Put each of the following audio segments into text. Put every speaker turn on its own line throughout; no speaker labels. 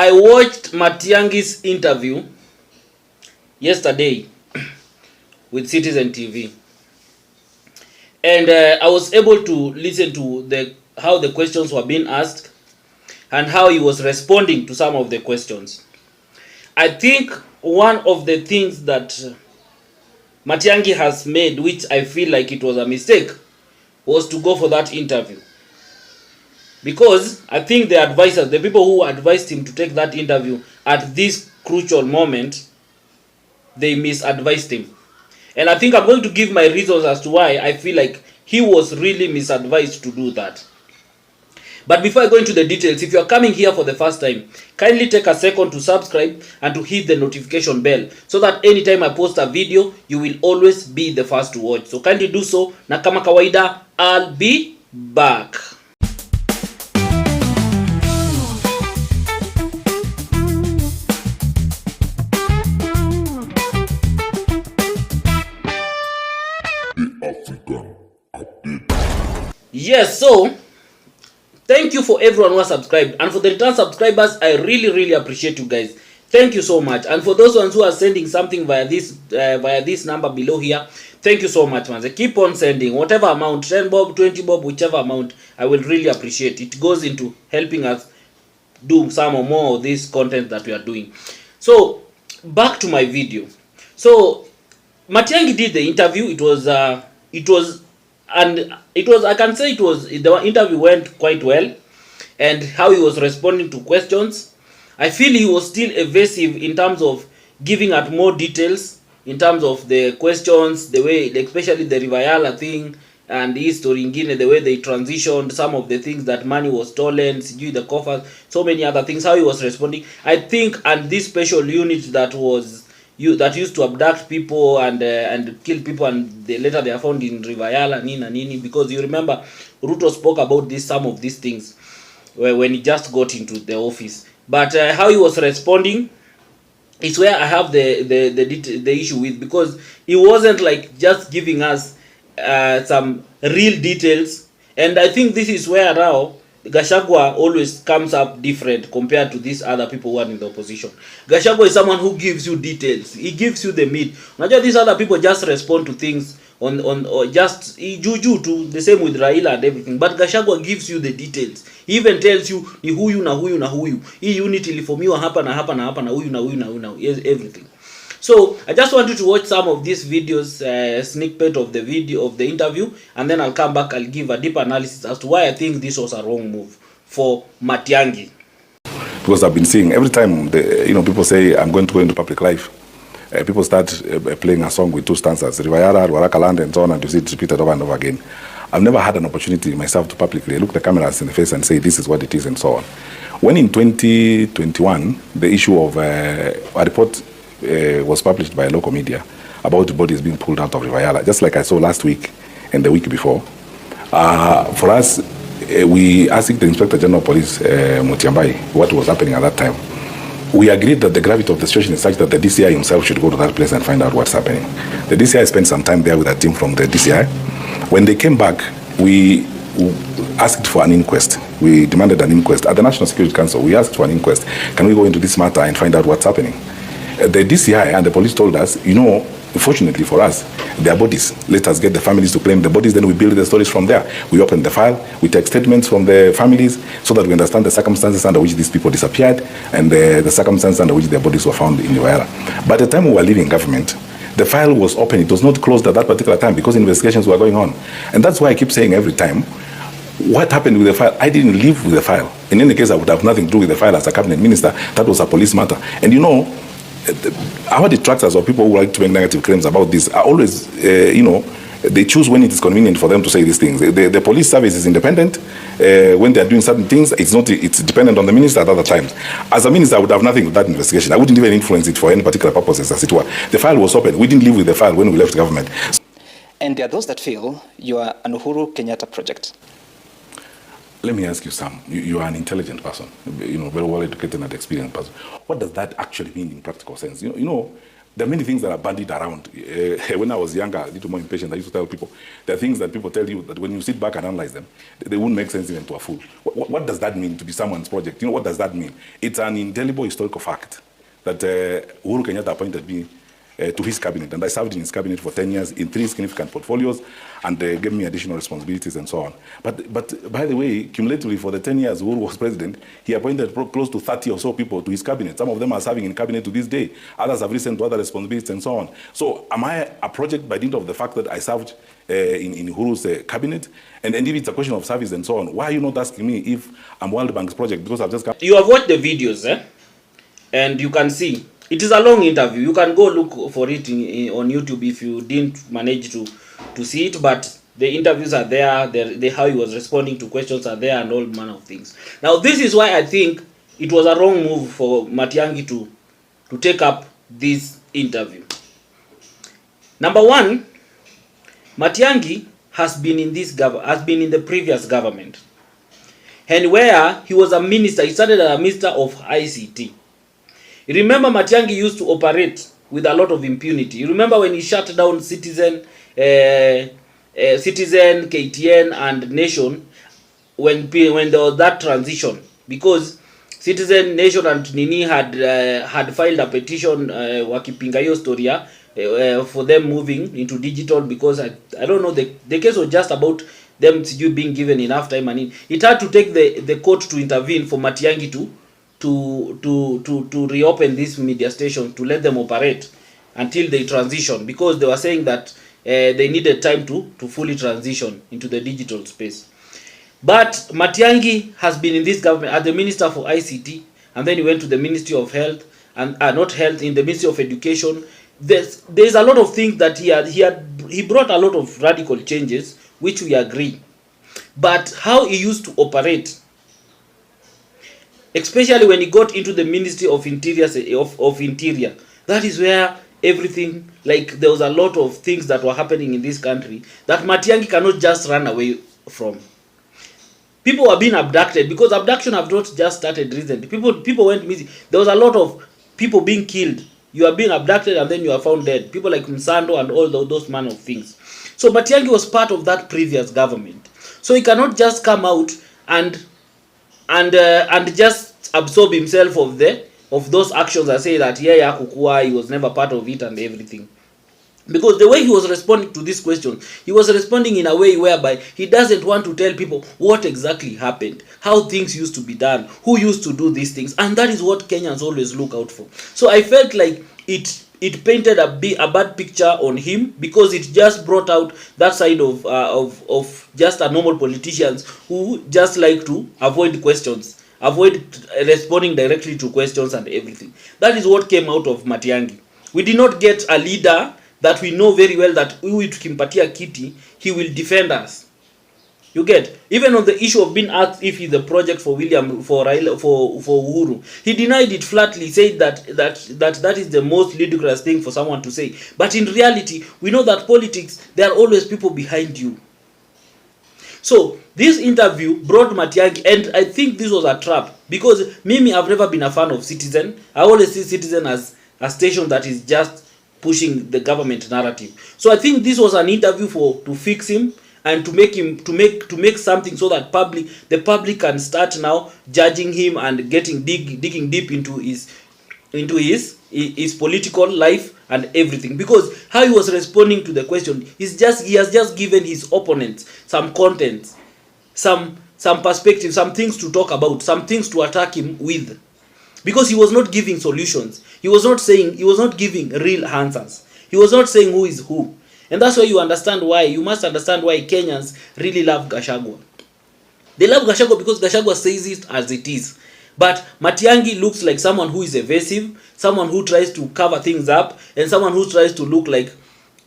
I watched Matiangi'S interview yesterday with Citizen TV, and I was able to listen to how the questions were being asked and how he was responding to some of the questions. I think one of the things that Matiang'i has made, which I feel like it was a mistake, was to go for that interview. Because I think the advisors, the people who advised him to take that interview at this crucial moment, they misadvised him. And I think I'm going to give my reasons as to why I feel like he was really misadvised to do that. But before I go into the details, if you are coming here for the first time, kindly take a second to subscribe and to hit the notification bell so that anytime I post a video, you will always be the first to watch. So kindly do so, na kama kawaida, I'll be back. Yes, so thank you for everyone who has subscribed, and for the return subscribers, I really appreciate you guys. Thank you so much. And for those ones who are sending something via this number below here, thank you so much, man. Keep on sending whatever amount, 10 bob, 20 bob, whichever amount. I will really appreciate it. It goes into helping us do some or more of this content that we are doing. So back to my video. So Matiang'i did the interview. I can say the interview went quite well, and how he was responding to questions. I feel he was still evasive in terms of giving out more details in terms of the questions, the way, especially the Rivayala thing and the history in Guinea, the way they transitioned, some of the things that money was stolen, the coffers, so many other things, how he was responding. I think, and this special unit that used to abduct people and kill people, and later they are found in Rivayala, Nini, because you remember Ruto spoke about some of these things when he just got into the office. But how he was responding is where I have the issue with, because he wasn't like just giving us some real details, and I think this is where now Gachagua always comes up different compared to these other people who are in the opposition. Gachagua is someone who gives you details. He gives you the meat. Unajua these other people just respond to things or just juju to the same with Raila and everything. But Gachagua gives you the details. He even tells you ni huyu na huyu na huyu. Hii unit iliformiwa hapa na hapa na hapa na huyu na huyu na huyu na everything. So I just want you to watch some of these videos, sneak of the interview, and then I'll come back. I'll give a deep analysis as to why I think this was a wrong move for Matiang'i.
Because I've been seeing every time people say I'm going to go into public life, people start playing a song with two stanzas, Rivayala, Warakaland, and so on, and you see it repeated over and over again. I've never had an opportunity myself to publicly look the cameras in the face and say this is what it is and so on. When in 2021 the issue of a report was published by a local media about the bodies being pulled out of Rivayala, just like I saw last week and the week before. For us, we asked the Inspector General of Police, Matiangi'S, what was happening at that time. We agreed that the gravity of the situation is such that the DCI himself should go to that place and find out what's happening. The DCI spent some time there with a team from the DCI. When they came back, we asked for an inquest. We demanded an inquest. At the National Security Council, we asked for an inquest. Can we go into this matter and find out what's happening? The DCI and the police told us, fortunately for us, their bodies. Let us get the families to claim the bodies, then we build the stories from there. We open the file, we take statements from the families so that we understand the circumstances under which these people disappeared and the circumstances under which their bodies were found in Rivayala. By the time we were leaving government, the file was open. It was not closed at that particular time because investigations were going on. And that's why I keep saying every time, what happened with the file? I didn't live with the file. In any case, I would have nothing to do with the file as a cabinet minister. That was a police matter. And our detractors or people who like to make negative claims about this are always, they choose when it is convenient for them to say these things. The police service is independent. When they are doing certain things, it's dependent on the minister at other times. As a minister, I would have nothing with that investigation. I wouldn't even influence it for any particular purposes, as it were. The file was open. We didn't live with the file when we left government.
And there are those that feel you are an Uhuru Kenyatta project.
Let me ask you, Sam. You are an intelligent person, very well educated and experienced person. What does that actually mean in practical sense? There are many things that are bandied around. When I was younger, a little more impatient, I used to tell people, there are things that people tell you that when you sit back and analyze them, they wouldn't make sense even to a fool. What does that mean to be someone's project? You know, what does that mean? It's an indelible historical fact that Uhuru Kenyatta appointed me to his cabinet, and I served in his cabinet for 10 years in 3 significant portfolios, and gave me additional responsibilities and so on. But by the way, cumulatively for the 10 years Uhuru was president, he appointed close to 30 or so people to his cabinet. Some of them are serving in cabinet to this day. Others have risen to other responsibilities and so on. So am I a project by dint of the fact that I served in Uhuru's cabinet? And if it's a question of service and so on, why are you not asking me if I'm World Bank's project? Because I've just come.
You have watched the videos, and you can see. It is a long interview. You can go look for it on YouTube if you didn't manage to see it. But the interviews are there. How he was responding to questions are there, and all manner of things. Now, this is why I think it was a wrong move for Matiang'i to take up this interview. Number one, Matiang'i has been in the previous government, and where he was a minister. He started as a minister of ICT. You remember Matiang'i used to operate with a lot of impunity. You remember when he shut down Citizen, KTN, and Nation when there was that transition, because Citizen, Nation, and Nini had filed a petition wakipinga hiyo story for them moving into digital, because I don't know, the case was just about them being given enough time, and it had to take the court to intervene for Matiang'i to reopen this media station, to let them operate until they transition, because they were saying that they needed time to fully transition into the digital space. But Matiang'i has been in this government as the Minister for ICT, and then he went to the Ministry of Health, and not Health, in the Ministry of Education. There's a lot of things that he brought a lot of radical changes, which we agree. But how he used to operate, especially when he got into the Ministry of Interior, that is where everything, like, there was a lot of things that were happening in this country that Matiang'i cannot just run away from. People were being abducted, because abduction have not just started recently. People went missing. There was a lot of people being killed. You are being abducted and then you are found dead. People like Msando and all those manner of things. So Matiang'i was part of that previous government. So he cannot just come out and just absorb himself of those actions and say that he was never part of it and everything. Because the way he was responding to this question, he was responding in a way whereby he doesn't want to tell people what exactly happened, how things used to be done, who used to do these things, and that is what Kenyans always look out for. So I felt like it painted a bad picture on him, because it just brought out that side of just a normal politicians who just like to avoid questions, avoid responding directly to questions and everything. That is what came out of Matiang'i. We did not get a leader that we know very well that we tukimpatia kiti, he will defend us. You get? Even on the issue of being asked if he's a project for Uhuru, he denied it flatly, said that is the most ludicrous thing for someone to say. But in reality, we know that politics, there are always people behind you. So this interview brought Matiang'i, and I think this was a trap, because I've never been a fan of Citizen. I always see Citizen as a station that is just pushing the government narrative. So I think this was an interview to fix him and to make something so that the public can start now judging him and digging deep into his political life and everything. Because how he was responding to the question he has just given his opponents some content, some perspective, some things to talk about, some things to attack him with. Because he was not giving solutions. He was not giving real answers. He was not saying who is who. And that's why you must understand why Kenyans really love Gachagua. They love Gachagua because Gachagua says it as it is. But Matiang'i looks like someone who is evasive, someone who tries to cover things up, and someone who tries to look like,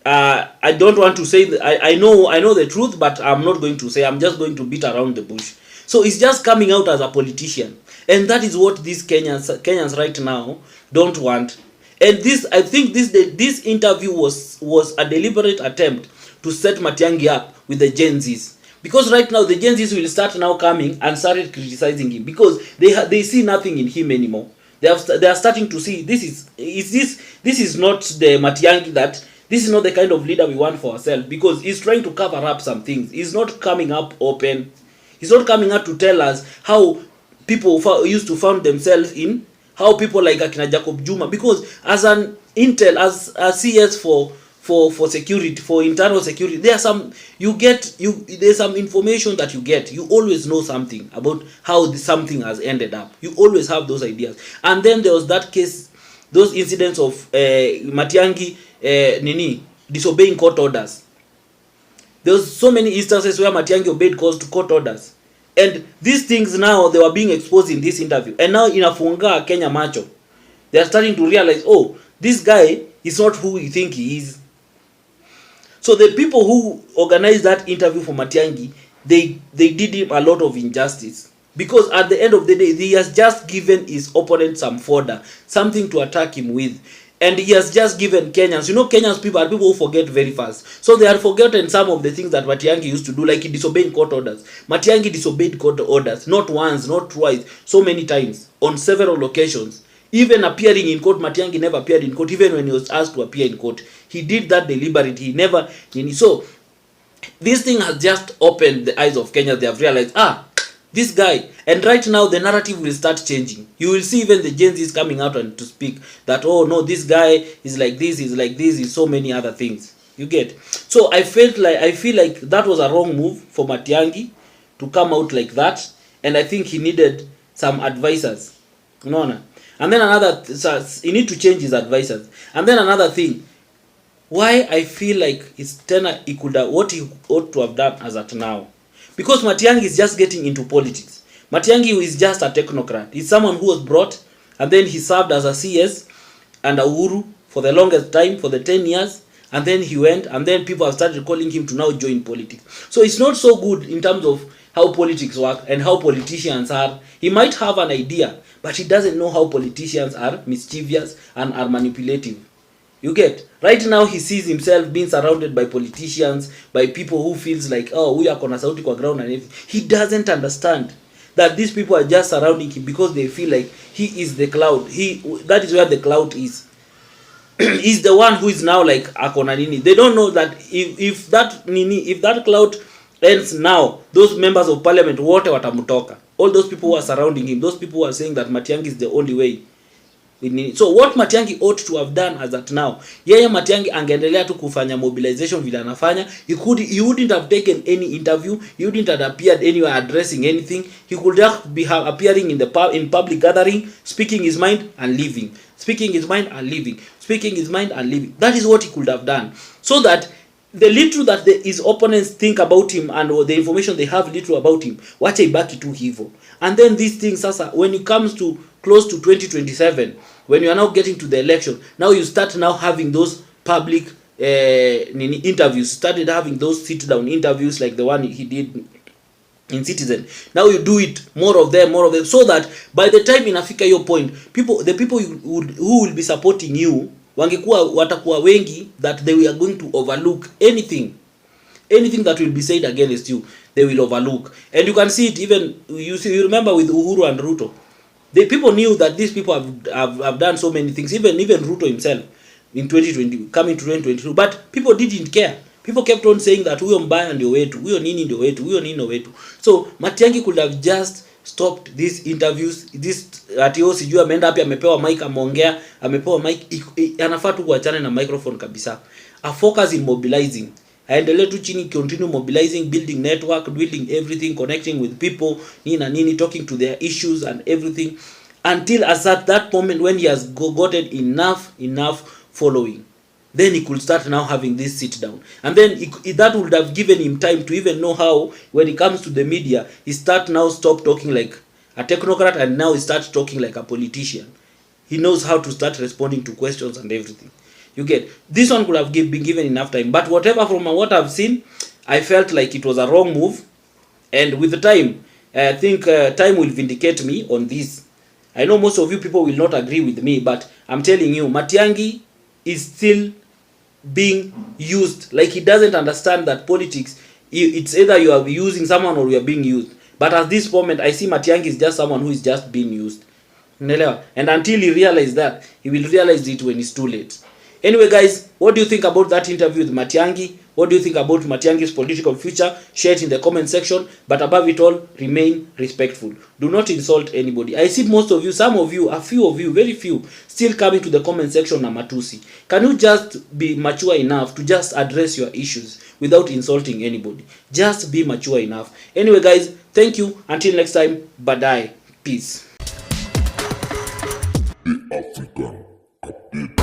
I don't want to say, I know the truth, but I'm not going to say, I'm just going to beat around the bush. So he's just coming out as a politician. And that is what these Kenyans right now don't want. And I think this interview was a deliberate attempt to set Matiang'i up with the Gen Zs. Because right now the Gen Zs will start now coming and started criticizing him, because they see nothing in him anymore. They are starting to see this is not the Matiang'i that this is not the kind of leader we want for ourselves, because he's trying to cover up some things. He's not coming up open. He's not coming out to tell us how people used to found themselves in, how people like Akina Jacob Juma, because as an intel, as a CS for security, for internal security, there's some information that you get. You always know something about how something has ended up. You always have those ideas. And then there was that case, those incidents of Matiang'i disobeying court orders. There was so many instances where Matiang'i obeyed court orders. And these things now, they were being exposed in this interview. And now inafunga Kenya macho. They are starting to realize, oh, this guy is not who we think he is. So the people who organized that interview for Matiang'i, they did him a lot of injustice. Because at the end of the day, he has just given his opponent some fodder, something to attack him with. And he has just given Kenyans, Kenyans people are people who forget very fast. So they had forgotten some of the things that Matiang'i used to do, like he disobeyed court orders. Matiang'i disobeyed court orders, not once, not twice, so many times, on several occasions. Even appearing in court, Matiang'i never appeared in court, even when he was asked to appear in court. He did that deliberately. He never. So, this thing has just opened the eyes of Kenyans. They have realized, this guy. And right now, the narrative will start changing. You will see even the Gen Zs coming out and to speak that, oh no, this guy is like this, is so many other things. You get? So, I feel like that was a wrong move for Matiang'i to come out like that. And I think he needed some advisors. And then he need to change his advisors. And then another thing, why I feel like he could have, what he ought to have done as at now. Because Matiang'i is just getting into politics. Matiang'i is just a technocrat. He's someone who was brought, and then he served as a CS under Uhuru for the longest time, for the 10 years, and then he went, and then people have started calling him to now join politics. So it's not so good in terms of how politics work and how politicians are. He might have an idea, but he doesn't know how politicians are mischievous and are manipulative. You get? Right now he sees himself being surrounded by politicians, by people who feels like, oh, we are kona sauti kwa ground and everything. He doesn't understand that these people are just surrounding him because they feel like he is the cloud. That is where the cloud is. He's the one who is now like akona nini. They don't know that if that cloud ends now, those members of parliament wote watamutoka. All those people who are surrounding him, those people who are saying that Matiang'i is the only way. So what Matiang'i ought to have done as at now, Matiang'i angeendelea tu kufanya mobilization vile anafanya. He wouldn't have taken any interview. He wouldn't have appeared anywhere addressing anything. He could just be appearing in public gathering, speaking his mind and leaving. Speaking his mind and leaving. Speaking his mind and leaving. That is what he could have done. So that the little that his opponents think about him and the information they have little about him, wacha ibaki tu hivyo. And then these things, sasa, when it comes to close to 2027, when you are now getting to the election, now you start now having those public interviews, started having those sit-down interviews like the one he did in Citizen. Now you do it, more of them, so that by the time inafika your point, the people who will be supporting you, watakuwa wengi, that they are going to overlook anything that will be said against you, they will overlook. And you can see it even, you remember with Uhuru and Ruto. The people knew that these people have done so many things, even Ruto himself in 2020, coming to 2022, but people didn't care. People kept on saying that huyo mbaya ndio wetu, huyo nini ndio wetu, huyo nini ndio wetu. So Matiang'i could have just stopped these interviews, atio sijui ameenda hapi amepewa mic ameongea, amepewa mic, anafaa tu kuachana na microphone kabisa. A focus in mobilizing. Aendelee tu chini, continue mobilizing, building network, building everything, connecting with people, nini, talking to their issues and everything, until as at that moment when he has gotten enough following, then he could start now having this sit down. And then that would have given him time to even know how, when it comes to the media, he stop talking like a technocrat and now he starts talking like a politician. He knows how to start responding to questions and everything. You get? This one could have been given enough time. But whatever, from what I've seen, I felt like it was a wrong move. And with the time, I think time will vindicate me on this. I know most of you people will not agree with me, but I'm telling you, Matiang'i is still being used. Like, he doesn't understand that politics, it's either you are using someone or you are being used. But at this moment, I see Matiang'i is just someone who is just being used. Unaelewa? And until he realize that, he will realize it when it's too late. Anyway guys, what do you think about that interview with Matiang'i? What do you think about Matiangi'S political future? Share it in the comment section. But above it all, remain respectful. Do not insult anybody. I see most of you, some of you, a few of you, very few, still coming to the comment section na matusi. Can you just be mature enough to just address your issues without insulting anybody? Just be mature enough. Anyway guys, thank you. Until next time, bye. Peace.
African update.